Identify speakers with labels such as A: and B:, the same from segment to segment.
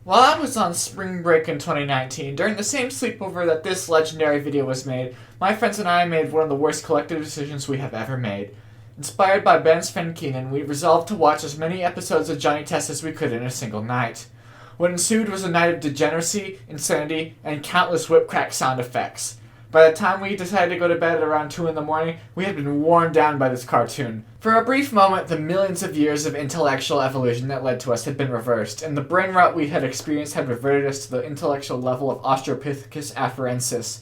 A: While I was on spring break in 2019, during the same sleepover that this legendary video was made, my friends and I made one of the worst collective decisions we have ever made. Inspired by Ben's friend Keenan, we resolved to watch as many episodes of Johnny Test as we could in a single night. What ensued was a night of degeneracy, insanity, and countless whip crack sound effects. By the time we decided to go to bed at around 2 in the morning, we had been worn down by this cartoon. For a brief moment, the millions of years of intellectual evolution that led to us had been reversed, and the brain rot we had experienced had reverted us to the intellectual level of Australopithecus afarensis.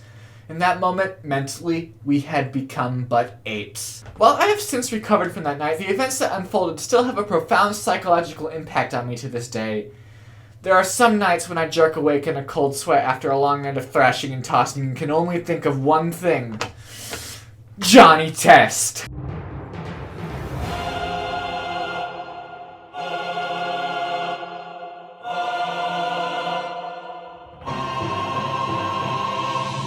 A: In that moment, mentally, we had become but apes. While I have since recovered from that night, the events that unfolded still have a profound psychological impact on me to this day. There are some nights when I jerk awake in a cold sweat after a long night of thrashing and tossing and can only think of one thing. Johnny Test!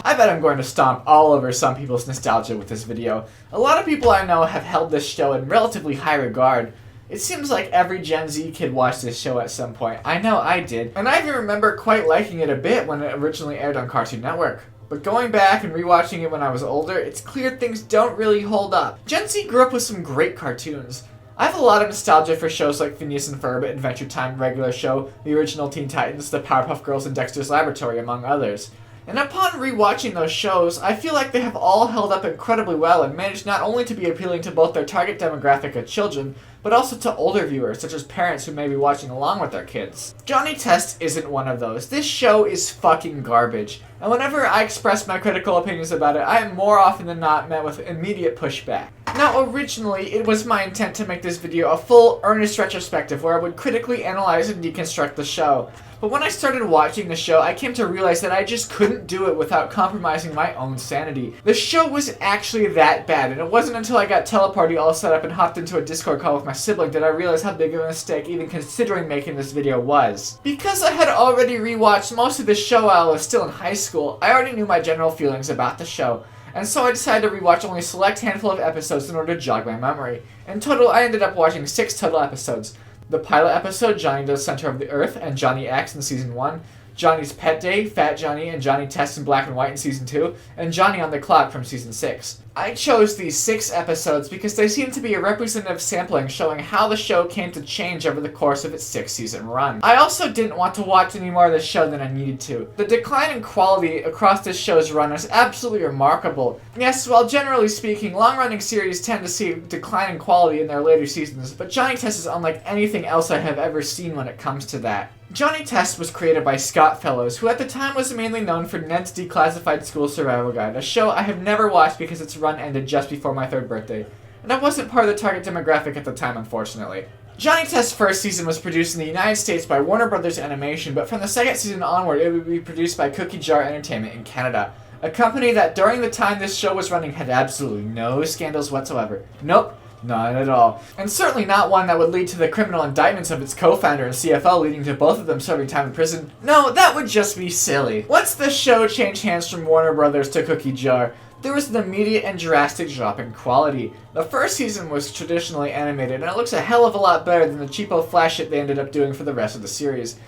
A: I bet I'm going to stomp all over some people's nostalgia with this video. A lot of people I know have held this show in relatively high regard. It seems like every Gen Z kid watched this show at some point. I know I did. And I even remember quite liking it a bit when it originally aired on Cartoon Network. But going back and rewatching it when I was older, it's clear things don't really hold up. Gen Z grew up with some great cartoons. I have a lot of nostalgia for shows like Phineas and Ferb, Adventure Time, Regular Show, the original Teen Titans, the Powerpuff Girls, and Dexter's Laboratory, among others. And upon rewatching those shows, I feel like they have all held up incredibly well and managed not only to be appealing to both their target demographic of children, but also to older viewers, such as parents who may be watching along with their kids. Johnny Test isn't one of those. This show is fucking garbage. And whenever I express my critical opinions about it, I am more often than not met with immediate pushback. Now, originally, it was my intent to make this video a full, earnest retrospective where I would critically analyze and deconstruct the show. But when I started watching the show, I came to realize that I just couldn't do it without compromising my own sanity. The show was actually that bad, and it wasn't until I got Teleparty all set up and hopped into a Discord call with my sibling that I realized how big of a mistake even considering making this video was. Because I had already rewatched most of the show while I was still in high school, I already knew my general feelings about the show. And so I decided to rewatch only a select handful of episodes in order to jog my memory. In total, I ended up watching 6 total episodes. The pilot episode, Johnny Does Center of the Earth, and Johnny X in Season 1, Johnny's Pet Day, Fat Johnny, and Johnny Test in Black and White in Season 2, and Johnny on the Clock from Season 6. I chose these 6 episodes because they seem to be a representative sampling showing how the show came to change over the course of its 6-season run. I also didn't want to watch any more of this show than I needed to. The decline in quality across this show's run is absolutely remarkable. Yes, while generally speaking, long-running series tend to see decline in quality in their later seasons, but Johnny Test is unlike anything else I have ever seen when it comes to that. Johnny Test was created by Scott Fellows, who at the time was mainly known for Ned's Declassified School Survival Guide, a show I have never watched because its run ended just before my 3rd birthday, and I wasn't part of the target demographic at the time, unfortunately. Johnny Test's first season was produced in the United States by Warner Brothers Animation, but from the 2nd season onward it would be produced by Cookie Jar Entertainment in Canada, a company that during the time this show was running had absolutely no scandals whatsoever. Nope. None at all. And certainly not one that would lead to the criminal indictments of its co-founder and CFO, leading to both of them serving time in prison. No, that would just be silly. Once the show changed hands from Warner Brothers to Cookie Jar, there was an immediate and drastic drop in quality. The first season was traditionally animated, and it looks a hell of a lot better than the cheapo flash shit they ended up doing for the rest of the series.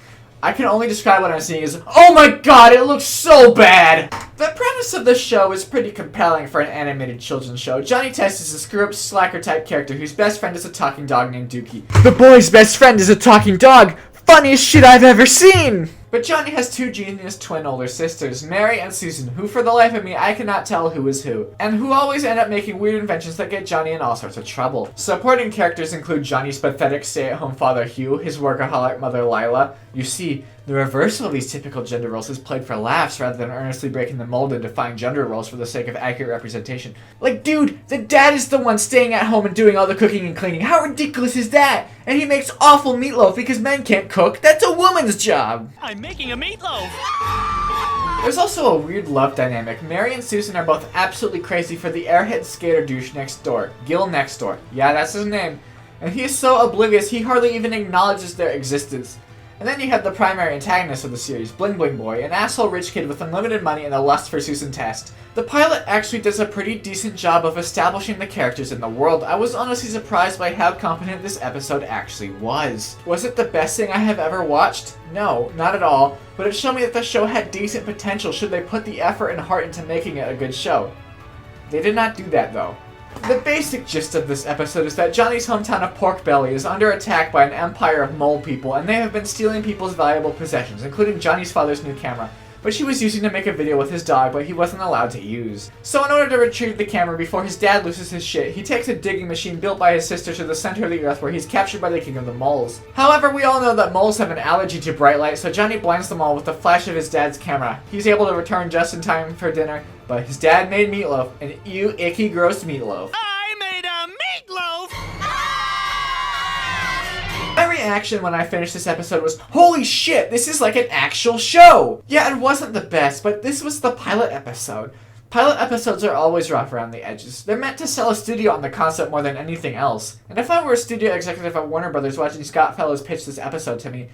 A: I can only describe what I'm seeing as, oh my god, it looks so bad! The premise of the show is pretty compelling for an animated children's show. Johnny Test is a screw-up slacker-type character whose best friend is a talking dog named Dookie. The boy's best friend is a talking dog! Funniest shit I've ever seen! But Johnny has 2 genius twin older sisters, Mary and Susan, who for the life of me I cannot tell who is who, and who always end up making weird inventions that get Johnny in all sorts of trouble. Supporting characters include Johnny's pathetic stay-at-home father Hugh, his workaholic mother Lila. You see, the reversal of these typical gender roles is played for laughs rather than earnestly breaking the mold and defying gender roles for the sake of accurate representation. Like, dude, the dad is the one staying at home and doing all the cooking and cleaning. How ridiculous is that? And he makes awful meatloaf because men can't cook. That's a woman's job.
B: I'm making a meatloaf.
A: There's also a weird love dynamic. Mary and Susan are both absolutely crazy for the airhead skater douche next door. Gil Nextdoor. Yeah, that's his name. And he is so oblivious he hardly even acknowledges their existence. And then you have the primary antagonist of the series, Bling Bling Boy, an asshole rich kid with unlimited money and a lust for Susan Test. The pilot actually does a pretty decent job of establishing the characters in the world. I was honestly surprised by how competent this episode actually was. Was it the best thing I have ever watched? No, not at all, but it showed me that the show had decent potential should they put the effort and heart into making it a good show. They did not do that though. The basic gist of this episode is that Johnny's hometown of Pork Belly is under attack by an empire of mole people, and they have been stealing people's valuable possessions, including Johnny's father's new camera, which he was using to make a video with his dog, but he wasn't allowed to use. So in order to retrieve the camera before his dad loses his shit, he takes a digging machine built by his sister to the center of the earth where he's captured by the king of the moles. However, we all know that moles have an allergy to bright light, so Johnny blinds them all with the flash of his dad's camera. He's able to return just in time for dinner, but his dad made meatloaf, and ew, icky, gross meatloaf.
B: I made a meatloaf!
A: My reaction when I finished this episode was, holy shit, this is like an actual show! Yeah, it wasn't the best, but this was the pilot episode. Pilot episodes are always rough around the edges. They're meant to sell a studio on the concept more than anything else. And if I were a studio executive at Warner Brothers watching Scott Fellows pitch this episode to me,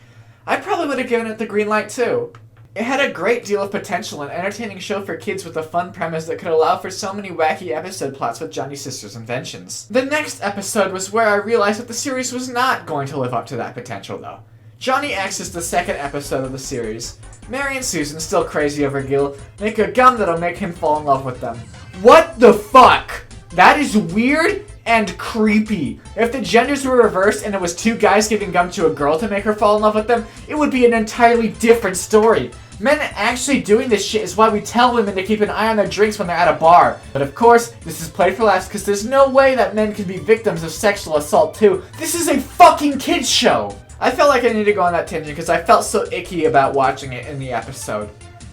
A: I probably would have given it the green light too. It had a great deal of potential, an entertaining show for kids with a fun premise that could allow for so many wacky episode plots with Johnny's sister's inventions. The next episode was where I realized that the series was not going to live up to that potential though. Johnny X is the second episode of the series. Mary and Susan, still crazy over Gil, make a gum that'll make him fall in love with them. What the fuck? That is weird and creepy. If the genders were reversed and it was two guys giving gum to a girl to make her fall in love with them, it would be an entirely different story. Men actually doing this shit is why we tell women to keep an eye on their drinks when they're at a bar. But of course, this is played for laughs because there's no way that men can be victims of sexual assault too. This is a fucking kids show! I felt like I needed to go on that tangent because I felt so icky about watching it in the episode.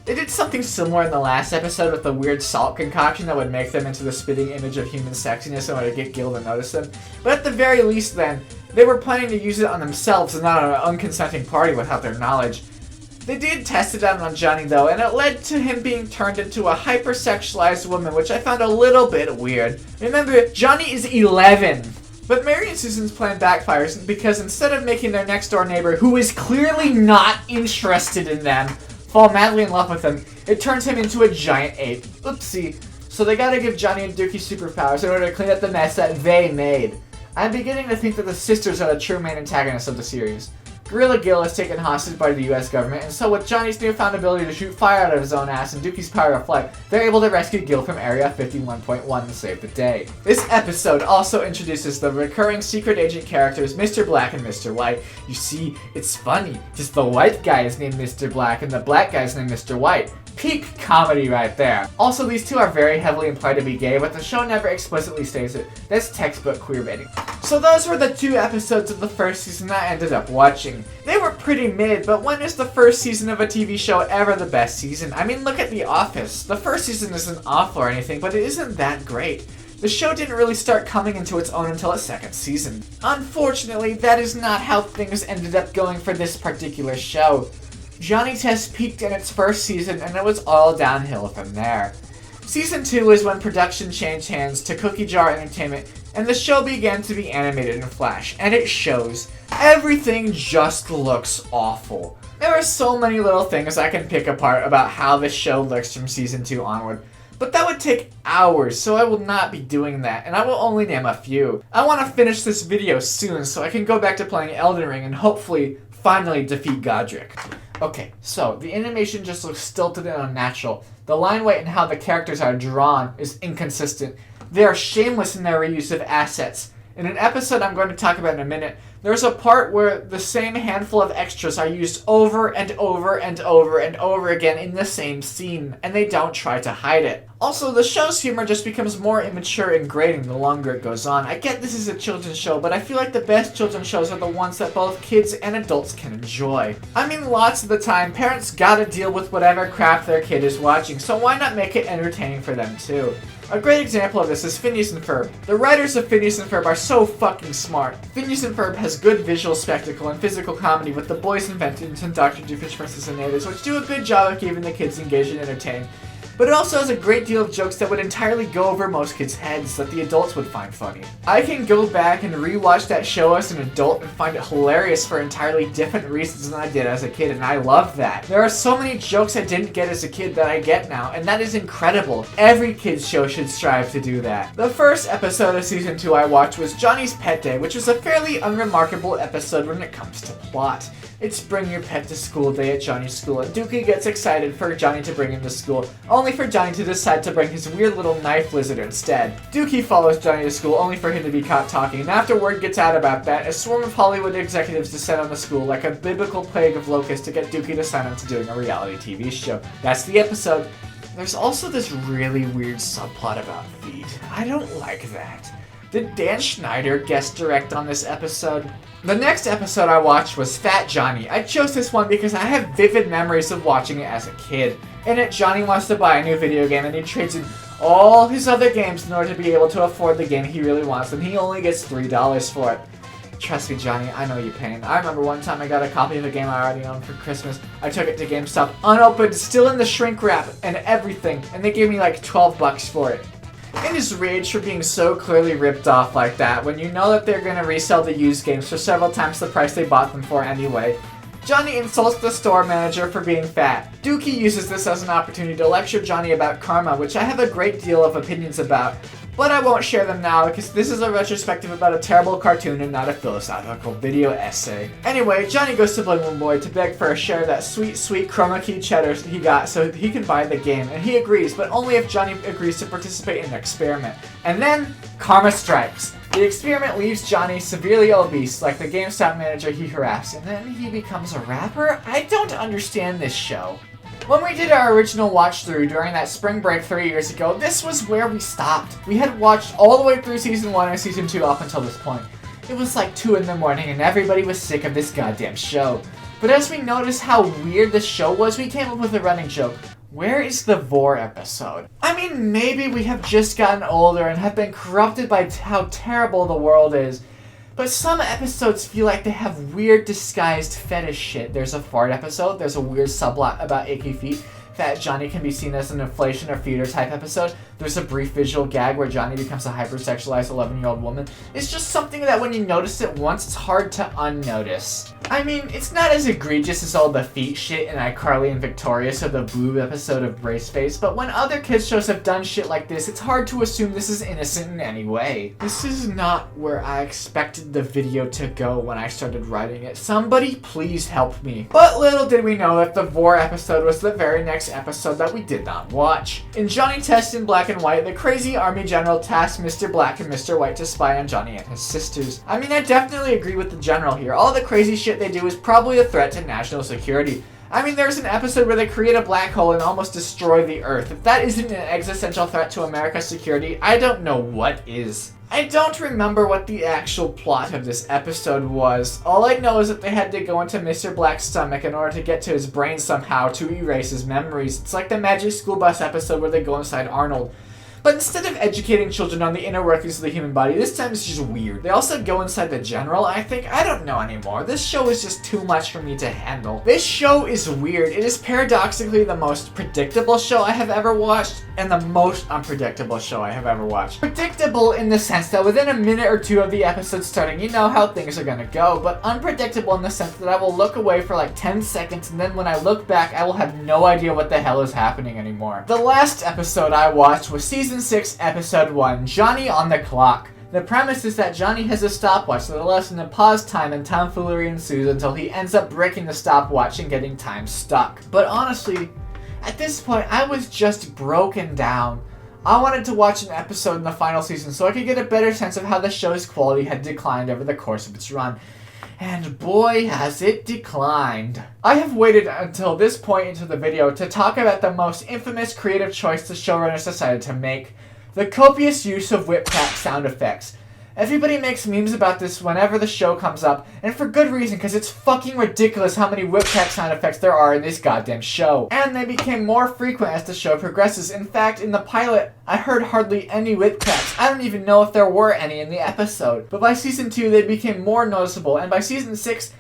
A: They did something similar in the last episode with the weird salt concoction that would make them into the spitting image of human sexiness in order to get Gil to notice them. But at the very least then, they were planning to use it on themselves and not on an unconsenting party without their knowledge. They did test it out on Johnny though, and it led to him being turned into a hypersexualized woman, which I found a little bit weird. Remember, Johnny is 11! But Mary and Susan's plan backfires because instead of making their next door neighbor, who is clearly not interested in them, fall madly in love with them, it turns him into a giant ape. Oopsie. So they gotta give Johnny and Dookie superpowers in order to clean up the mess that they made. I'm beginning to think that the sisters are the true main antagonists of the series. Gorilla Gil is taken hostage by the US government, and so with Johnny's newfound ability to shoot fire out of his own ass and Dookie's power of flight, they're able to rescue Gil from Area 51.1 and save the day. This episode also introduces the recurring secret agent characters Mr. Black and Mr. White. You see, it's funny, just the white guy is named Mr. Black and the black guy is named Mr. White. Peak comedy right there. Also, these two are very heavily implied to be gay, but the show never explicitly states it. That's textbook queerbaiting. So those were the 2 episodes of the first season I ended up watching. They were pretty mid, but when is the first season of a TV show ever the best season? I mean, look at The Office. The first season isn't awful or anything, but it isn't that great. The show didn't really start coming into its own until its second season. Unfortunately, that is not how things ended up going for this particular show. Johnny Test peaked in its first season, and it was all downhill from there. Season 2 is when production changed hands to Cookie Jar Entertainment, and the show began to be animated in Flash, and it shows. Everything just looks awful. There are so many little things I can pick apart about how the show looks from Season 2 onward, but that would take hours, so I will not be doing that, and I will only name a few. I want to finish this video soon so I can go back to playing Elden Ring and hopefully finally defeat Godric. Okay, so the animation just looks stilted and unnatural. The line weight and how the characters are drawn is inconsistent. They are shameless in their reuse of assets. In an episode I'm going to talk about in a minute, there's a part where the same handful of extras are used over and over and over and over again in the same scene, and they don't try to hide it. Also, the show's humor just becomes more immature and grating the longer it goes on. I get this is a children's show, but I feel like the best children's shows are the ones that both kids and adults can enjoy. I mean, lots of the time, parents gotta deal with whatever crap their kid is watching, so why not make it entertaining for them too? A great example of this is Phineas and Ferb. The writers of Phineas and Ferb are so fucking smart. Phineas and Ferb has good visual spectacle and physical comedy with The Boys' Inventions and Dr. Doofenshmirtz and Neighbors, which do a good job of keeping the kids engaged and entertained. but it also has a great deal of jokes that would entirely go over most kids' heads that the adults would find funny. I can go back and rewatch that show as an adult and find it hilarious for entirely different reasons than I did as a kid, and I love that. There are so many jokes I didn't get as a kid that I get now, and that is incredible. Every kid's show should strive to do that. The first episode of season 2 I watched was Johnny's Pet Day, which was a fairly unremarkable episode when it comes to plot. It's bring your pet to school day at Johnny's school, and Dookie gets excited for Johnny to bring him to school, only for Johnny to decide to bring his weird little knife lizard instead. Dookie follows Johnny to school only for him to be caught talking, and after word gets out about that, a swarm of Hollywood executives descend on the school like a biblical plague of locusts to get Dookie to sign on to doing a reality TV show. That's the episode. There's also this really weird subplot about feet. I don't like that. Did Dan Schneider guest direct on this episode? The next episode I watched was Fat Johnny. I chose this one because I have vivid memories of watching it as a kid. In it, Johnny wants to buy a new video game and he trades in all his other games in order to be able to afford the game he really wants, and he only gets $3 for it. Trust me, Johnny, I know your pain. I remember one time I got a copy of a game I already owned for Christmas. I took it to GameStop, unopened, still in the shrink wrap and everything, and they gave me like $12 for it. In his rage for being so clearly ripped off like that, when you know that they're going to resell the used games for several times the price they bought them for anyway, Johnny insults the store manager for being fat. Dookie uses this as an opportunity to lecture Johnny about karma, which I have a great deal of opinions about, but I won't share them now because this is a retrospective about a terrible cartoon and not a philosophical video essay. Anyway, Johnny goes to Balloon Boy to beg for a share of that sweet, sweet chroma key cheddar he got so he can buy the game, and he agrees, but only if Johnny agrees to participate in an experiment. And then, karma strikes. The experiment leaves Johnny severely obese, like the GameStop manager he harassed, and then he becomes a rapper? I don't understand this show. When we did our original watch through during that spring break 3 years ago, this was where we stopped. We had watched all the way through season 1 and season 2 up until this point. It was like 2 in the morning and everybody was sick of this goddamn show. But as we noticed how weird this show was, we came up with a running joke. Where is the Vor episode? I mean, maybe we have just gotten older and have been corrupted by how terrible the world is. But some episodes feel like they have weird disguised fetish shit. There's a fart episode, there's a weird subplot about achy feet. Fat Johnny can be seen as an inflation or feeder type episode. There's a brief visual gag where Johnny becomes a hypersexualized 11-year-old woman. It's just something that when you notice it once, it's hard to unnotice. I mean, it's not as egregious as all the feet shit in iCarly and Victorious or the boob episode of Brace Face, but when other kids shows have done shit like this, it's hard to assume this is innocent in any way. This is not where I expected the video to go when I started writing it. Somebody please help me. But little did we know that the Vor episode was the very next episode that we did not watch. In Johnny Test in Black and White, the crazy army general tasked Mr. Black and Mr. White to spy on Johnny and his sisters. I mean, I definitely agree with the general here. All the crazy shit they do is probably a threat to national security. I mean, there's an episode where they create a black hole and almost destroy the Earth. If that isn't an existential threat to America's security, I don't know what is. I don't remember what the actual plot of this episode was. All I know is that they had to go into Mr. Black's stomach in order to get to his brain somehow to erase his memories. It's like the Magic School Bus episode where they go inside Arnold. But instead of educating children on the inner workings of the human body, this time it's just weird. They also go inside the general, I think. I don't know anymore. This show is just too much for me to handle. This show is weird. It is paradoxically the most predictable show I have ever watched and the most unpredictable show I have ever watched. Predictable in the sense that within a minute or two of the episode starting, you know how things are gonna go, but unpredictable in the sense that I will look away for like 10 seconds and then when I look back, I will have no idea what the hell is happening anymore. The last episode I watched was season 6, episode 1, Johnny on the Clock. The premise is that Johnny has a stopwatch that allows him to pause time and tomfoolery ensues until he ends up breaking the stopwatch and getting time stuck. But honestly, at this point, I was just broken down. I wanted to watch an episode in the final season so I could get a better sense of how the show's quality had declined over the course of its run. And boy, has it declined. I have waited until this point into the video to talk about the most infamous creative choice the showrunners decided to make. The copious use of whip crack sound effects. Everybody makes memes about this whenever the show comes up, and for good reason, because it's fucking ridiculous how many whip crack sound effects there are in this goddamn show. And they became more frequent as the show progresses. In fact, in the pilot, I heard hardly any whip cracks. I don't even know if there were any in the episode. But by season 2, they became more noticeable, and by season 6,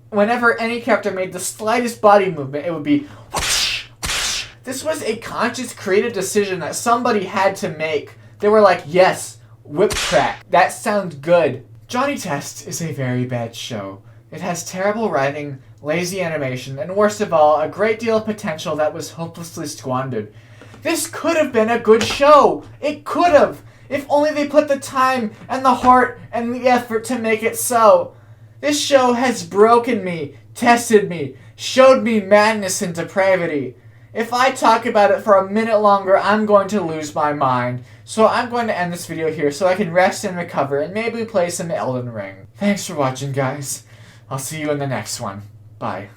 A: whenever any character made the slightest body movement, it would be whoosh, whoosh, This was a conscious creative decision that somebody had to make. They were like, yes, whip crack. That sounds good. Johnny Test is a very bad show. It has terrible writing, lazy animation, and worst of all, a great deal of potential that was hopelessly squandered. This could have been a good show. It could have, if only they put the time and the heart and the effort to make it so. This show has broken me, tested me, showed me madness and depravity. If I talk about it for a minute longer, I'm going to lose my mind. So I'm going to end this video here so I can rest and recover and maybe play some Elden Ring. Thanks for watching, guys. I'll see you in the next one. Bye.